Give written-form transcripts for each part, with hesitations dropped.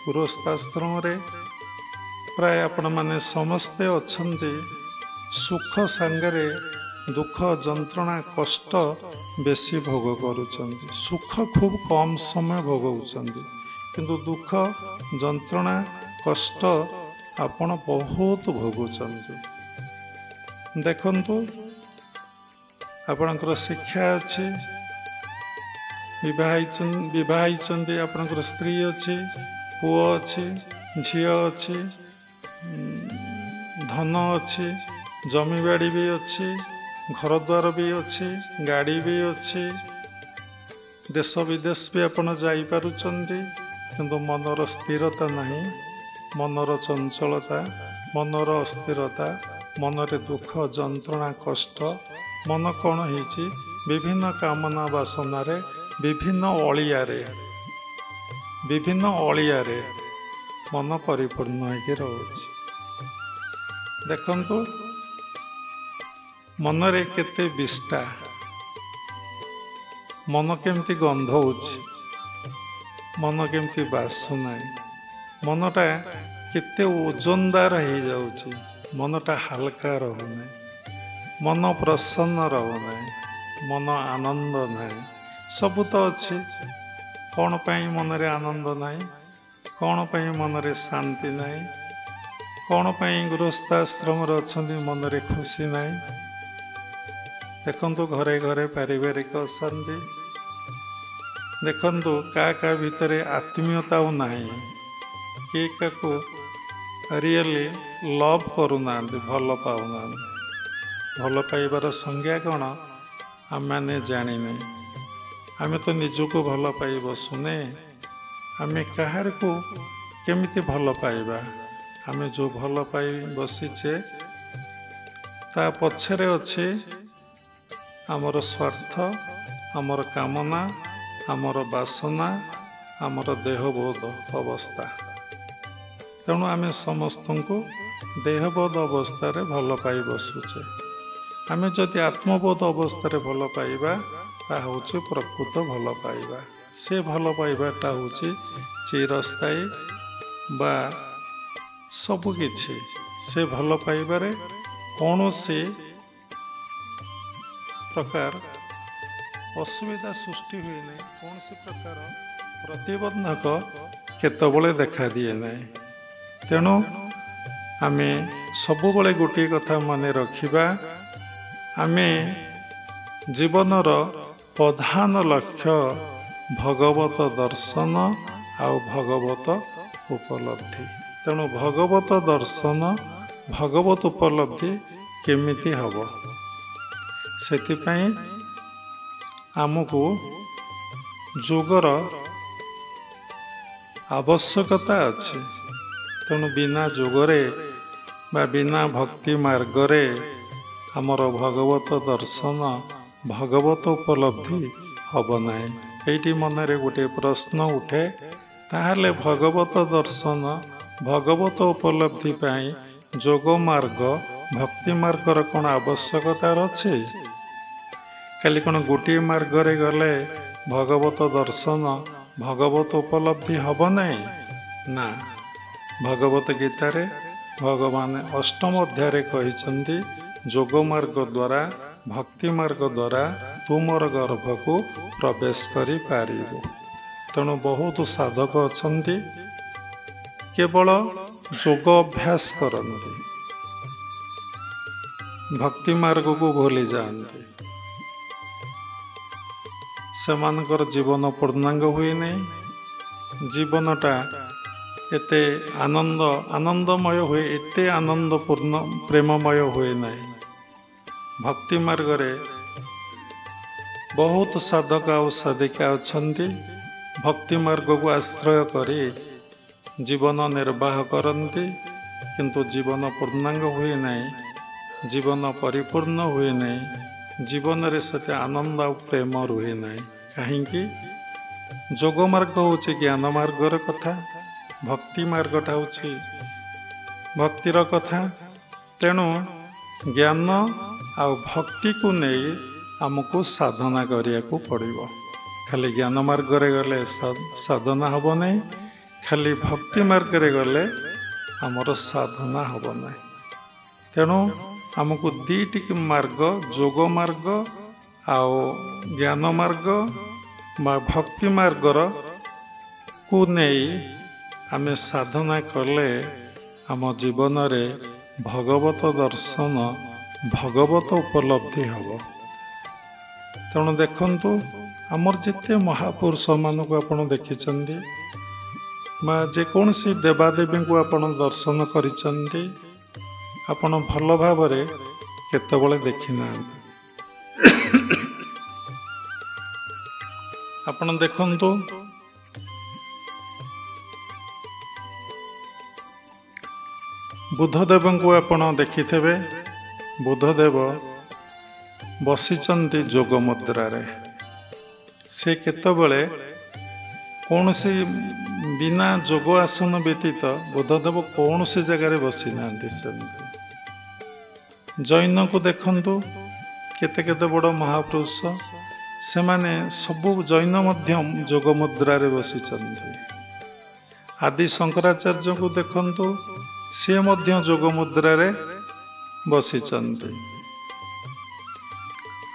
गृहस्थाश्रम प्राय आपण माने समस्ते अच्छे सुख सांगरे दुख जंत्रणा कष्ट बेसी भोग करुचंदी। सुख खूब कम समय भोगुचंदी किंतु दुख जंत्रणा कष्ट आपण बहुत भोगुचंदी। देखंतु आपणकर शिक्षा अच्छी विवाहिचंदी आपणकर स्त्री अच्छी पुओ अच्छी झील अच्छी धन अच्छी जमीबाड़ी भी अच्छी घर द्वार भी अच्छी गाड़ी भी अच्छी देश विदेश भी आपण जापारुचंदी किंतु मनर स्थिरता नहीं मनर चंचलता मनर अस्थिरता मनरे दुख जंत्रणा कष्ट मन कौन होइछि विभिन्न कामना वासनारे विभिन्न अलियारे मन परिपूर्ण होकर रोचे। देखंतु मनरे केते विष्टा मन केमती गंध होछि मन केमती बासना मनटा केते ओजनदार हो जाउछि मनटा हल्का रहुना मन प्रसन्न रहुना मन आनंद नहीं सब तो अच्छे कौन पाई मनरे आनंद नहीं कौन पाई मनरे शांति नहीं कौन पाई गृहस्थाश्रम अच्छी मनरे खुशी नहीं। देखंतु घरे घरे पारिवारिक अशांति देखंतु का भितरे आत्मीयता नहीं किए क्या रियली लव करूना भल पाऊना भल पाइबार संज्ञा कौन आम मैंने जानी आम तो निजको भल पाई बसुने आम कहार को केमिति भल पाइबा आम जो भल पाई बसीचे ता पछरे अच्छे आमर स्वार्थ आमर कामना आमर बासना आमर देहबोध अवस्था तेणु आम समस्त को देहबोध अवस्था भल पाई बसुचे आम जदि आत्मबोध अवस्था भल पाइबा ता होचे प्रकृत भल पाइबा से भल पाइबाटा होचे चिरस्थायी बा सबकिछि से भल पाइबारे कौनसी प्रकार असुविधा सृष्टि हुए नहीं कौन से प्रकार प्रतिबंधक केतबले देखा दिए नहीं। तेणु आम सबुबले गोटे कथा मन रखिबा आम जीवनर प्रधान लक्ष्य भगवत दर्शन आउ भगवत उपलब्धि। तेणु भगवत दर्शन भगवत उपलब्धि केमिति हब सेतिपाई आमको जोगर आवश्यकता अच्छे। तेणु बिना जोगरे बा बिना भक्ति मार्गरे आमर भगवत दर्शन भगवत उपलब्धि हब नहीं। एटी मनरे गोटे प्रश्न उठे ताहले भगवत दर्शन भगवत उपलब्धि पाई जोग मार्ग भक्ति मार्गर कौन आवश्यकता अच्छे खाली कौन गोटे मार्गरे गले भगवत दर्शन भगवत उपलब्धि हब नहीं ना। भगवत गीतार भगवान अष्टम अध्याय कहिसंती जोग मार्ग द्वारा भक्ति मार्ग द्वारा तुमर गर्भ को प्रवेश करि पारिबो। तेणु बहुत साधक अछंती केवल जोग अभ्यास करती भक्ति मार्ग को भूली जाती सेमानकर जीवन पूर्णांग हुए नहीं जीवनटा एते आनंदमय हुए एते आनंदपूर्ण प्रेममय हुए नहीं। भक्ति मार्ग रे बहुत साधक और साधिका अछंती भक्ति मार्ग को आश्रय करी जीवन निर्वाह करती किंतु जीवन पूर्णांग हुए नहीं जीवन परिपूर्ण हुए नहीं जीवन रे सते आनंद और प्रेम रुहे नहीं। कहीं जोग मार्ग हूँ ज्ञान मार्गर कथा भक्ति मार्गटा हूँ भक्तिर कथा। तेणु ज्ञान आ भक्ति को नहीं आमको साधना करिया को पड़िबो। खाली ज्ञान मार्ग रे गले साधना हब नहीं ଖାଲି ଭକ୍ତି ମାର୍ଗରେ ଗଲେ ଆମର ସାଧନା ହେବ ନାହିଁ। ତେଣୁ ଆମକୁ ଦୁଇଟି ମାର୍ଗ, ଯୋଗ ମାର୍ଗ ଆଉ ଜ୍ଞାନ ମାର୍ଗ ବା ଭକ୍ତି ମାର୍ଗର କୁ ନେଇ ଆମେ ସାଧନା କଲେ ଆମ ଜୀବନରେ ଭଗବତ ଦର୍ଶନ, ଭଗବତ ଉପଲବ୍ଧି ହେବ। ତେଣୁ ଦେଖନ୍ତୁ, ଆମର ଯେତେ ମହାପୁରୁଷମାନଙ୍କୁ ଆପଣ ଦେଖିଛନ୍ତି ବା ଯେକୌଣସି ଦେବାଦେବୀଙ୍କୁ ଆପଣ ଦର୍ଶନ କରିଛନ୍ତି, ଆପଣ ଭଲ ଭାବରେ କେତେବେଳେ ଦେଖିନାହାନ୍ତି। ଆପଣ ଦେଖନ୍ତୁ, ବୁଦ୍ଧଦେବଙ୍କୁ ଆପଣ ଦେଖିଥିବେ। ବୁଦ୍ଧଦେବ ବସିଛନ୍ତି ଯୋଗ ମୁଦ୍ରାରେ। ସେ କେତେବେଳେ କୌଣସି ବିନା ଯୋଗ ଆସନ ବ୍ୟତୀତ ବୁଦ୍ଧଦେବ କୌଣସି ଜାଗାରେ ବସିନାହାନ୍ତି। ସେମିତି ଜୈନକୁ ଦେଖନ୍ତୁ, କେତେ କେତେ ବଡ଼ ମହାପୁରୁଷ, ସେମାନେ ସବୁ ଜୈନ ମଧ୍ୟ ଯୋଗ ମୁଦ୍ରାରେ ବସିଛନ୍ତି। ଆଦି ଶଙ୍କରାଚାର୍ଯ୍ୟଙ୍କୁ ଦେଖନ୍ତୁ, ସିଏ ମଧ୍ୟ ଯୋଗ ମୁଦ୍ରାରେ ବସିଛନ୍ତି।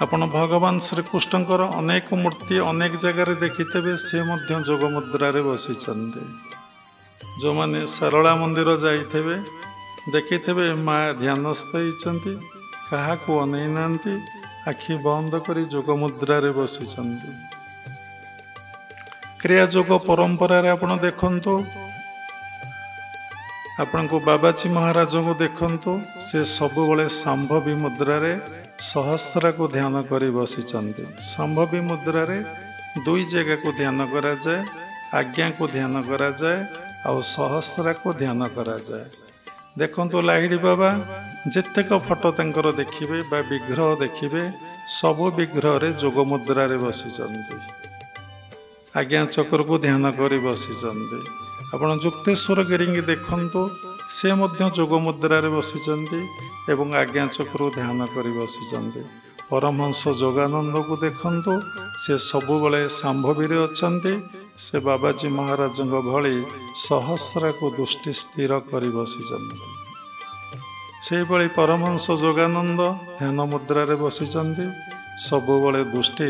ଆପଣ ଭଗବାନ ଶ୍ରୀକୃଷ୍ଣଙ୍କର ଅନେକ ମୂର୍ତ୍ତି ଅନେକ ଜାଗାରେ ଦେଖିଥିବେ, ସେ ମଧ୍ୟ ଯୋଗ ମୁଦ୍ରାରେ ବସିଛନ୍ତି। ଯେଉଁମାନେ ଶାରଳା ମନ୍ଦିର ଯାଇଥିବେ ଦେଖିଥିବେ, ମା ଧ୍ୟାନସ୍ଥ ହେଇଛନ୍ତି, କାହାକୁ ଅନେଇ ନାହାନ୍ତି, ଆଖି ବନ୍ଦ କରି ଯୋଗ ମୁଦ୍ରାରେ ବସିଛନ୍ତି। କ୍ରିୟା ଯୋଗ ପରମ୍ପରାରେ ଆପଣ ଦେଖନ୍ତୁ, ଆପଣଙ୍କୁ ବାବାଜୀ ମହାରାଜଙ୍କୁ ଦେଖନ୍ତୁ, ସେ ସବୁବେଳେ ସମ୍ଭବୀ ମୁଦ୍ରାରେ ସହସ୍ରାକୁ ଧ୍ୟାନ କରି ବସିଛନ୍ତି। ସମ୍ଭବୀ ମୁଦ୍ରାରେ ଦୁଇ ଜାଗାକୁ ଧ୍ୟାନ କରାଯାଏ, ଆଜ୍ଞାକୁ ଧ୍ୟାନ କରାଯାଏ ଆଉ ସହସ୍ରାକୁ ଧ୍ୟାନ କରାଯାଏ। ଦେଖନ୍ତୁ, ଲାହିଡ଼ି ବାବା ଯେତେକ ଫଟୋ ତାଙ୍କର ଦେଖିବେ ବା ବିଗ୍ରହ ଦେଖିବେ, ସବୁ ବିଗ୍ରହରେ ଯୋଗ ମୁଦ୍ରାରେ ବସିଛନ୍ତି, ଆଜ୍ଞା ଚକ୍ରକୁ ଧ୍ୟାନ କରି ବସିଛନ୍ତି। ଆପଣ ଯୁକ୍ତେଶ୍ୱର ଗିରିଙ୍କୁ ଦେଖନ୍ତୁ, ସେ ମଧ୍ୟ ଯୋଗ ମୁଦ୍ରାରେ ବସିଛନ୍ତି ଏବଂ ଆଜ୍ଞା ଚକ୍ରକୁ ଧ୍ୟାନ କରି ବସିଛନ୍ତି। ପରମହଂସ ଯୋଗାନନ୍ଦକୁ ଦେଖନ୍ତୁ, ସେ ସବୁବେଳେ ସମ୍ଭବୀରେ ଅଛନ୍ତି। ସେ ବାବାଜୀ ମହାରାଜଙ୍କ ଭଳି ସହସ୍ରାକୁ ଦୃଷ୍ଟି ସ୍ଥିର କରି ବସିଛନ୍ତି। ସେହିଭଳି ପରମହଂସ ଯୋଗାନନ୍ଦ ଧ୍ୟାନ ମୁଦ୍ରାରେ ବସିଛନ୍ତି, ସବୁବେଳେ ଦୃଷ୍ଟି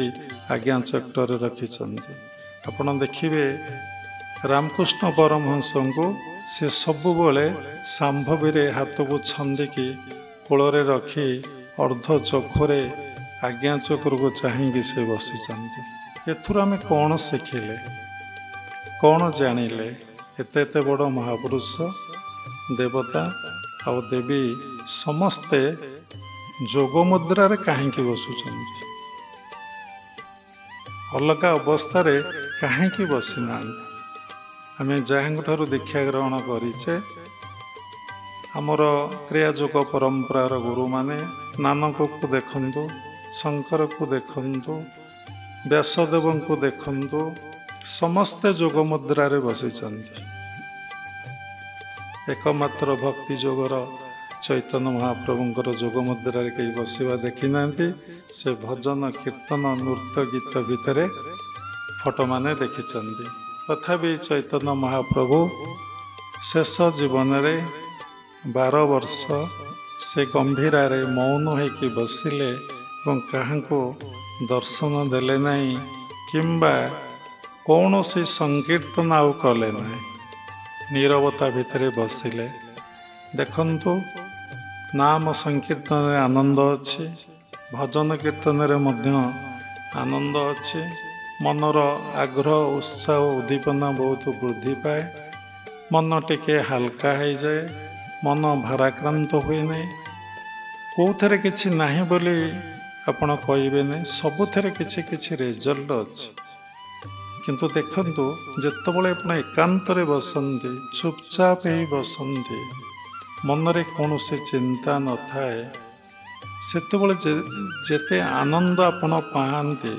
ଆଜ୍ଞା ଚକ୍ରରେ ରଖିଛନ୍ତି। ଆପଣ ଦେଖିବେ ରାମକୃଷ୍ଣ ପରମହଂସଙ୍କୁ, ସେ ସବୁବେଳେ ସମ୍ଭବୀରେ ହାତକୁ ଛନ୍ଦିକି କୋଳରେ ରଖି ଅର୍ଦ୍ଧ ଚକ୍ଷୁରେ ଆଜ୍ଞା ଚକ୍ରକୁ ଚାହିଁକି ସେ ବସିଛନ୍ତି। ଏଥିରୁ ଆମେ କ'ଣ ଶିଖିଲେ, କ'ଣ ଜାଣିଲେ? ଏତେ ଏତେ ବଡ଼ ମହାପୁରୁଷ, ଦେବତା ଆଉ ଦେବୀ ସମସ୍ତେ ଯୋଗ ମୁଦ୍ରାରେ କାହିଁକି ବସୁଛନ୍ତି? ଅଲଗା ଅବସ୍ଥାରେ କାହିଁକି ବସିନାହାନ୍ତି? ଆମେ ଯାହାଙ୍କଠାରୁ ଦୀକ୍ଷା ଗ୍ରହଣ କରିଛେ, ଆମର କ୍ରିୟା ଯୋଗ ପରମ୍ପରାର ଗୁରୁମାନେ ନାନକକୁ ଦେଖନ୍ତୁ, ଶଙ୍କରକୁ ଦେଖନ୍ତୁ, ବ୍ୟାସଦେବଙ୍କୁ ଦେଖନ୍ତୁ, ସମସ୍ତେ ଯୋଗ ମୁଦ୍ରାରେ ବସିଛନ୍ତି। ଏକମାତ୍ର ଭକ୍ତି ଯୋଗର ଚୈତନ୍ୟ ମହାପ୍ରଭୁଙ୍କର ଯୋଗ ମୁଦ୍ରାରେ କେହି ବସିବା ଦେଖିନାହାନ୍ତି। ସେ ଭଜନ, କୀର୍ତ୍ତନ, ନୃତ୍ୟ, ଗୀତ ଭିତରେ ଫଟୋମାନେ ଦେଖିଛନ୍ତି। ତଥାପି ଚୈତନ୍ୟ ମହାପ୍ରଭୁ ଶେଷ ଜୀବନରେ 12 ବର୍ଷ ସେ ଗମ୍ଭୀରାରେ ମୌନ ହୋଇକି ବସିଲେ ଏବଂ କାହାଙ୍କୁ ଦର୍ଶନ ଦେଲେ ନାହିଁ କିମ୍ବା କୌଣସି ସଂକୀର୍ତ୍ତନ ଆଉ କଲେ ନାହିଁ। ନୀରବତା ଭିତରେ ବସିଲେ। ଦେଖନ୍ତୁ, ନାମ ସଂକୀର୍ତ୍ତନରେ ଆନନ୍ଦ ଅଛି, ଭଜନ କୀର୍ତ୍ତନରେ ମଧ୍ୟ ଆନନ୍ଦ ଅଛି। ମନର ଆଗ୍ରହ, ଉତ୍ସାହ, ଉଦ୍ଦୀପନା ବହୁତ ବୃଦ୍ଧି ପାଏ। ମନ ଟିକେ ହାଲକା ହେଇଯାଏ, ମନ ଭାରାକ୍ରାନ୍ତ ହୁଏ ନାହିଁ। କେଉଁଥିରେ କିଛି ନାହିଁ ବୋଲି ଆପଣ କହିବେନି, ସବୁଥିରେ କିଛି କିଛି ରେଜଲ୍ଟ ଅଛି। କିନ୍ତୁ ଦେଖନ୍ତୁ, ଯେତେବେଳେ ଆପଣ ଏକାନ୍ତରେ ବସନ୍ତି, ଚୁପଚାପ ହେଇ ବସନ୍ତି, ମନରେ କୌଣସି ଚିନ୍ତା ନଥାଏ, ସେତେବେଳେ ଯେତେ ଆନନ୍ଦ ଆପଣ ପାଆନ୍ତି,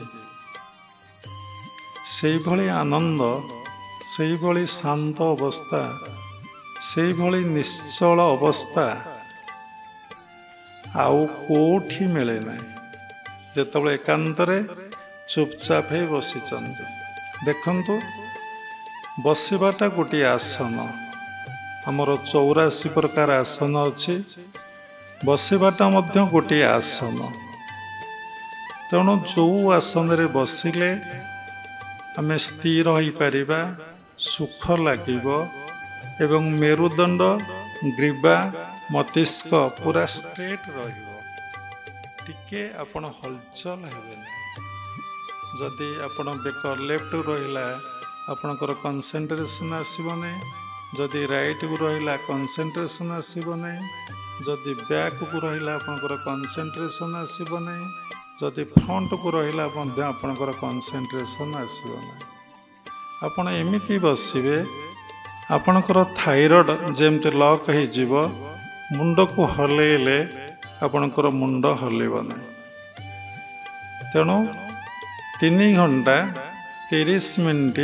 ସେଇଭଳି ଆନନ୍ଦ, ସେଇଭଳି ଶାନ୍ତ ଅବସ୍ଥା, ସେଇଭଳି ନିଶ୍ଚଳ ଅବସ୍ଥା ଆଉ କେଉଁଠି ମିଳେ ନାହିଁ। ଯେତେବେଳେ ଏକାନ୍ତରେ ଚୁପଚାପ ହେଇ ବସିଛନ୍ତି, ଦେଖନ୍ତୁ, बसिबाटा गोटे आसन आमर 84 प्रकार आसन अच्छी बसिबाटा मध्य गोटे आसन तेणु जो आसन रे बसिले आमे स्थिर हो पारिबा सुख लागिबो एवं मेरुदंड ग्रीवा मस्तिष्क पूरा स्ट्रेट रहिबो टिके आपण हलचल हेबे जदि आपण बेक लेफ्ट रहिला आपणकर कंसंट्रेशन आसीबो नै जदि राइट को रहिला कंसंट्रेशन आसीबो नै जदि बैक को रहिला आपणकर कंसंट्रेशन आसीबो नै जदि फ्रंट को रहिला मध्य आपणकर कंसंट्रेशन आसीबो नै आपण एमिति बसिबे आपणकर थायराइड जेमते लॉक हो जीव मुंड को हलेले आपणकर मुंड हलिबो नै तेणु 3 घंटा 30 मिनिट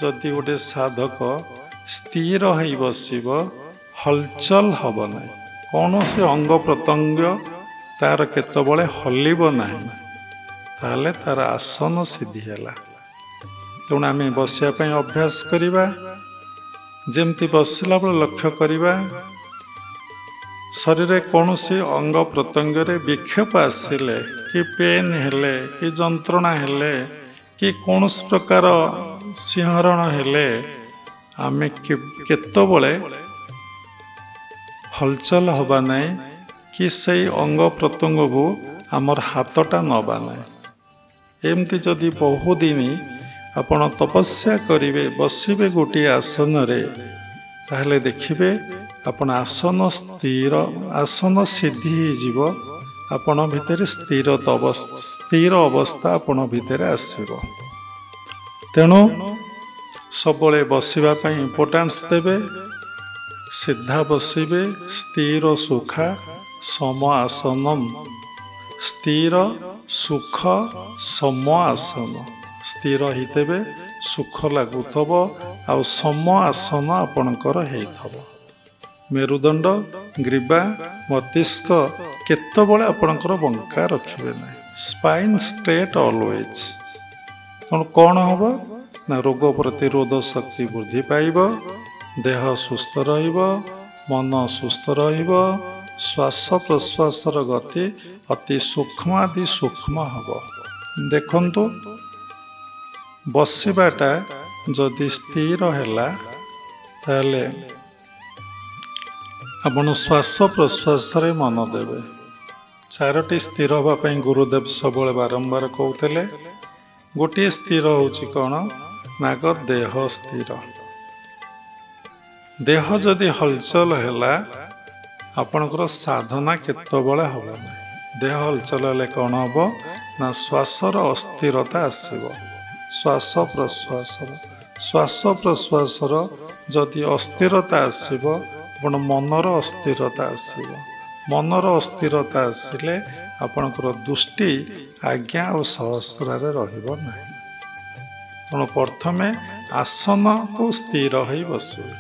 जदि गोटे साधक स्थिर हो बसिब हलचल हब ना कौन से अंग प्रत्यंग तार केतबले हलिब ना ताले तार आसन सिद्धि है तेणु आम बसिया अभ्यास करवा जमती बसला बेले लक्ष्य करवा शरीर कौन से अंग प्रत्यंग विक्षेप आसिले कि पेन हेले कि जंत्रणा हेले कि कौन प्रकार सिंहरण हेले आमे केतबले हलचल हवा नाई कि सही अंग प्रत्यंग को आमर हाथटा नवा नाई एमती जदि बहुदिन आपण तपस्या करिवे बसिबे गोटे आसन रे ताहले देखिबे आपण आसन स्थिर आसन सिद्धि जीव आपण भितर स्थिर अवस्था आपण भितर आसीबो तेणु सबले बसिबा पई इंपोर्टेंस देबे सीधा बसिबे स्थिर सुखा सम आसनम स्थिर सुख सम आसन स्थिर हितेबे सुख लागुथब आ सम आसन आपणकर हेइथब मेरुदंड ग्रीवा मस्तिष्क केतबले आपणकर बंका रखिबे ना स्पाइन स्ट्रेट ऑलवेज तेणु कौन हम ना रोग प्रतिरोध शक्ति वृद्धि पाइब देह सुस्थ रहिब मन सुस्थ रहिब श्वास प्रश्वासर गति अति सूक्ष्मादि सूक्ष्म हब देखंतु बसिबाटा जदि स्थिर हैला ताले आपण श्वास प्रश्वास मन देवे 4टी स्थिर हाँपाई गुरुदेव सब बारंबार कहते गोटे स्थिर होची कौन नाग देह स्थिर देह जदि हलचल है आपणकर साधना केतबले हम ना देह हलचल हेले कौन हम ना श्वासर अस्थिरता आसब श्वास प्रश्वासर जदि अस्थिरता आसब आपण मनर अस्थिरता आसब मनर अस्थिरता आसिले आपणकर दृष्टि आज्ञा और सहस्रारे रहिबो नाही तेणु प्रथमे आसन को स्थिर हो बसबे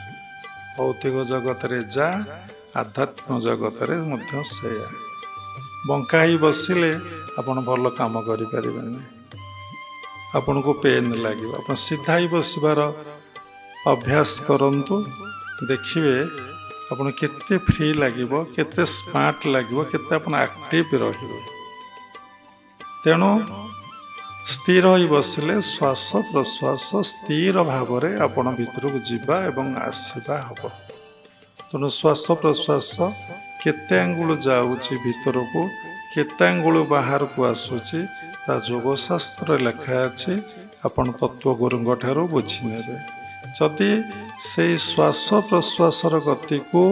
भौतिक जगत रे जा आध्यात्म जगत रे मध्य सेया बंका ही बसिले आपण भल काम करि परिबे नाही आपण को पेन लागिब आपण सीधा ही बसिबार अभ्यास करंतु देखिबे आपण केते फ्री लागिबो केते स्मार्ट लागिबो केते आपण एक्टिव रहिबो तेणु स्थिर हो बसिले श्वास प्रश्वास स्थिर भाव में आपण भीतर को जीवा एवं आसवा हम तेणु श्वास प्रश्वास केते आंगुल जाऊँगी भीतर को केते आंगुल बाहर को आसूची ता योगशास्त्र लिखा अच्छी आपण तत्वगुरुंग ठारू बुझी नेबे जदि से श्वास प्रश्वासर गति को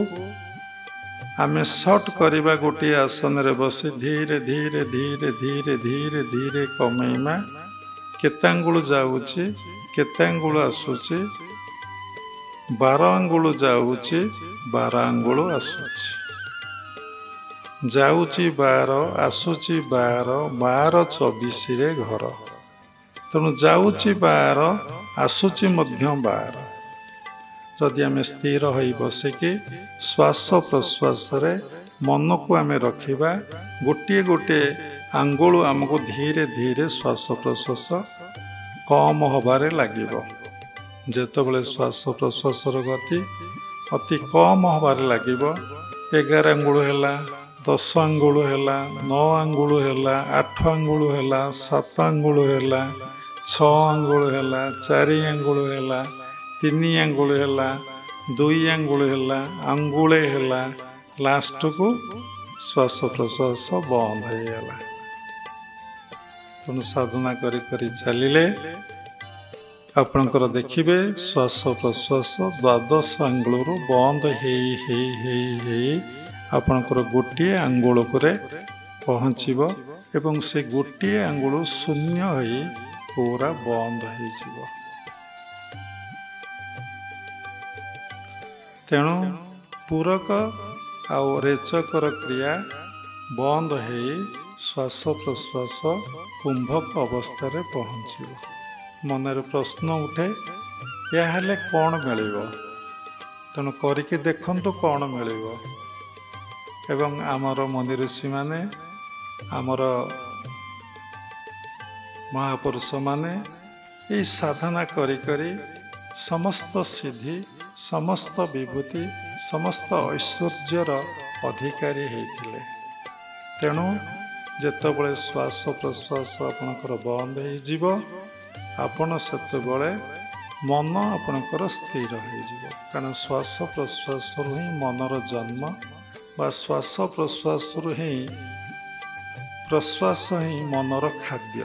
आमे शॉर्ट करवा गोटे आसन रे बसी धीरे धीरे धीरे धीरे धीरे धीरे कमेमा केते आंगुल जाऊँगी केते आंगुल आसूची 12 आंगुल जाऊँगी 12 आंगुल आसूची जाऊँगी 12 आसूची 12 12 24 रे घर तेणु जाऊँगी 12 आसूची मध्य 12 जदि आम स्थिर हो बसिकी श्वास प्रश्वास मन को आम रखा गोटे गोटे आंगुल आमको धीरे धीरे श्वास प्रश्वास कम हबारे लगे ଯେତେବେଳେ ଶ୍ୱାସ ପ୍ରଶ୍ୱାସର ଗତି ଅତି କମ୍ ହେବାରେ ଲାଗିବ, 11 ଆଙ୍ଗୁଳ ହେଲା, 10 ଆଙ୍ଗୁଳ ହେଲା, 9 ଆଙ୍ଗୁଳ ହେଲା, 8 ଆଙ୍ଗୁଳ ହେଲା, 7 ଆଙ୍ଗୁଳ ହେଲା, 6 ଆଙ୍ଗୁଳ ହେଲା, 4 ଆଙ୍ଗୁଳ ହେଲା, 3 ଆଙ୍ଗୁଳ ହେଲା, 2 ଆଙ୍ଗୁଳ ହେଲା, ଆଙ୍ଗୁଳେ ହେଲା, ଲାଷ୍ଟକୁ ଶ୍ୱାସ ପ୍ରଶ୍ୱାସ ବନ୍ଦ ହେଇଗଲା। ତେଣୁ ସାଧନା କରି କରି ଚାଲିଲେ ଆପଣଙ୍କର ଦେଖିବେ ଶ୍ୱାସ ପ୍ରଶ୍ୱାସ 12 ଆଙ୍ଗୁଳରୁ ବନ୍ଦ ହେଇ ହେଇ ହେଇ ହେଇ ଆପଣଙ୍କର ଗୋଟିଏ ଆଙ୍ଗୁଳକୁ ପହଞ୍ଚିବ ଏବଂ ସେ ଗୋଟିଏ ଆଙ୍ଗୁଳ ଶୂନ୍ୟ ହୋଇ ପୁରା ବନ୍ଦ ହେଇଯିବ। ତେଣୁ ପୂରକ ଆଉ ରେଚକର କ୍ରିୟା ବନ୍ଦ ହେଇ ଶ୍ୱାସ ପ୍ରଶ୍ୱାସ କୁମ୍ଭକ ଅବସ୍ଥାରେ ପହଞ୍ଚିବ। ମନରେ ପ୍ରଶ୍ନ ଉଠେ, ଏହା ହେଲେ କ'ଣ ମିଳିବ? ତେଣୁ କରିକି ଦେଖନ୍ତୁ କ'ଣ ମିଳିବ। ଏବଂ ଆମର ମୁନି ଋଷିମାନେ, ଆମର ମହାପୁରୁଷମାନେ ଏହି ସାଧନା କରି କରି ସମସ୍ତ ସିଦ୍ଧି, ସମସ୍ତ ବିଭୂତି, ସମସ୍ତ ଐଶ୍ୱର୍ଯ୍ୟର ଅଧିକାରୀ ହେଇଥିଲେ। ତେଣୁ ଯେତେବେଳେ ଶ୍ୱାସ ପ୍ରଶ୍ୱାସ ଆପଣଙ୍କର ବନ୍ଦ ହେଇଯିବ, ଆପଣ ସେତେବେଳେ ମନ ଆପଣଙ୍କର ସ୍ଥିର ହେଇଯିବ। କାରଣ ଶ୍ୱାସ ପ୍ରଶ୍ୱାସରୁ ହିଁ ମନର ଜନ୍ମ, ବା ଶ୍ୱାସ ପ୍ରଶ୍ୱାସରୁ ହିଁ ପ୍ରଶ୍ୱାସ ହିଁ ମନର ଖାଦ୍ୟ।